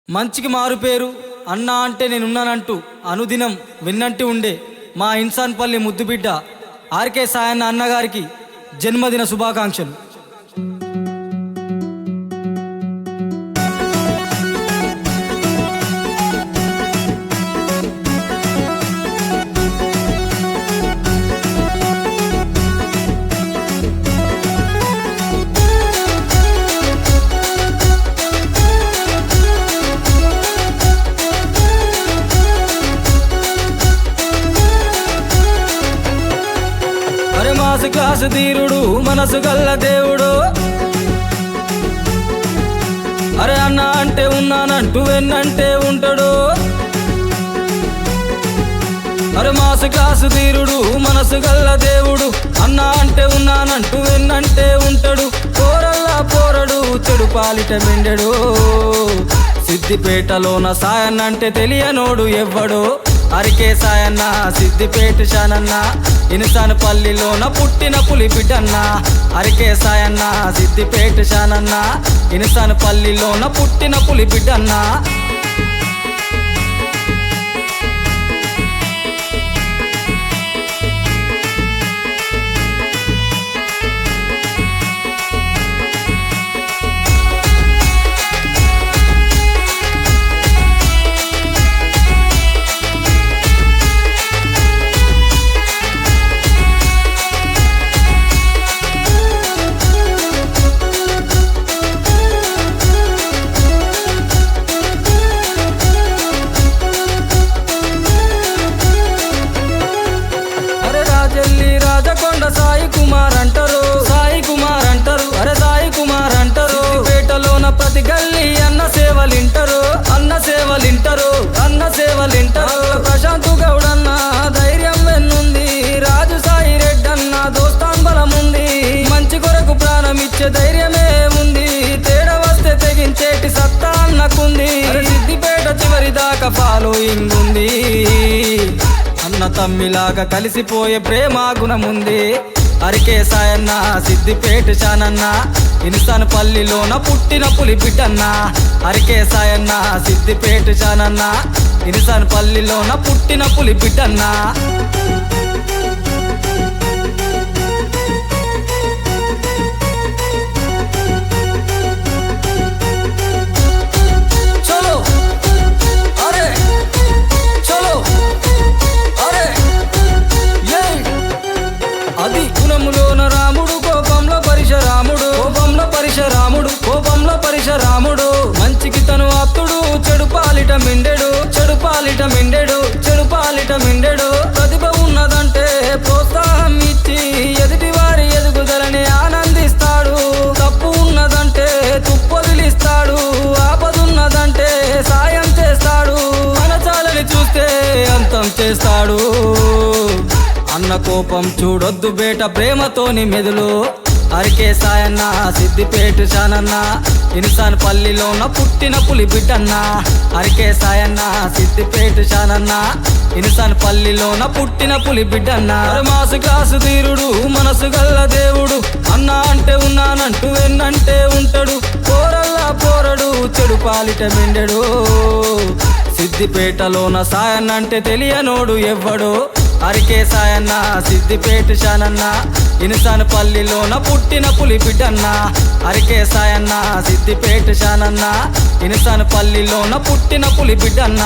మంచికి మారు పేరు అన్నా అంటే నేనున్నానంటూ అనుదినం విన్నంటి ఉండే మా ఇన్సాన్పల్లి ముద్దుబిడ్డ ఆర్కే సాయన్న అన్నగారికి జన్మదిన శుభాకాంక్షలు. మాసు క్లాసు తీరుడు మనసు గల్ల దేవుడు, అరే అన్న అంటే ఉన్నానంటూ వెన్నంటే ఉంటాడు. అరే మాసు క్లాసు తీరుడు మనసు గల్ల దేవుడు, అన్న అంటే ఉన్నానంటూ వెన్నంటే ఉంటాడు. పోరల్లా పోరడు చెడు పాలిట మెండెడు, సిద్దిపేటలోన సాయన్న అంటే తెలియనోడు ఎవ్వడు. అరికే సాయన్న సిద్దిపేట శానన్న, ఇన్సాన్పల్లిలోన పుట్టిన పులి బిడ్డన్న. అరికే సాయన్న సిద్దిపేట శానన్న, ఇన్సాన్పల్లిలోన పుట్టిన పులి బిడ్డన్న. రాజకొండ సాయి కుమార్ అంటారు, సాయి కుమార్ అంటారు, అరే సాయి కుమార్ అంటారు. పేటలోన ప్రతి గల్లీ అన్న సేవలింటారు, అన్న సేవలింటారు, అన్న సేవలింటారు. ప్రశాంతు గౌడన్న ధైర్యం వెన్నుంది, రాజు సాయి రెడ్డన్న దోస్తాన్ బలముంది. మంచి కొరకు ప్రాణం ఇచ్చే ధైర్యమే ఉంది, తేడా వస్తే తెగించేటి సత్తా అన్నకుంది. సిద్దిపేట చివరి దాకా ఫాలోయింగ్ ఉంది, అన్న తమ్మిలాగా కలిసిపోయే ప్రేమ గుణముంది. అరికే సాయన్న సిద్దిపేట శానన్న, ఇన్సాన్పల్లిలోన పుట్టిన పులి బిడ్డన్న. అరికే సాయన్న సిద్దిపేట శానన్న, ఇన్సాన్పల్లిలోన పుట్టిన పులి బిడ్డన్న. అది గుణములోన రాముడు, కోపంలో పరిశరాముడు, కోపంలో పరిశరాముడు, కోపంలో పరిశరాముడు. మంచికి తను ఆప్తుడు, చెడు పాలిట మిండెడు, చెడు పాలిట మిండెడు, చెడు పాలిట మిండెడు. ప్రతిభ ఉన్నదంటే ప్రోత్సాహం ఇచ్చి ఎదుటి వారి ఎదుగుదలని ఆనందిస్తాడు. తప్పు ఉన్నదంటే తుప్పొదిలిస్తాడు, ఆపదున్నదంటే సాయం చేస్తాడు. మనచాలని చూస్తే అంతం చేస్తాడు. అన్న కోపం చూడొద్దు బేట, ప్రేమతోని మెదులు. అరికే సాయన్న సిద్దిపేట శానన్న, ఇన్సాన్పల్లిలోన పుట్టిన పులి బిడ్డన్న. అరికే సాయన్న సిద్దిపేట శానన్న, ఇన్సాన్పల్లిలోన పుట్టిన పులి బిడ్డన్న. మాసు క్లాసు తీరుడు మనసు గల్ల దేవుడు, అన్న అంటే ఉన్నానంటూ వెన్నంటే ఉంటాడు. పోరల్లా పోరడు చెడు పాలిట మెండెడు, సిద్దిపేటలోన సాయన్న అంటే తెలియనోడు ఎవ్వడు. అరికే సాయన్న సిద్దిపేట శానన్న, ఇన్సాన్పల్లిలోన పుట్టిన పులి బిడ్డన్న. అరికే సాయన్న సిద్దిపేట శానన్న, ఇన్సాన్పల్లిలోన పుట్టిన పులి బిడ్డన్న.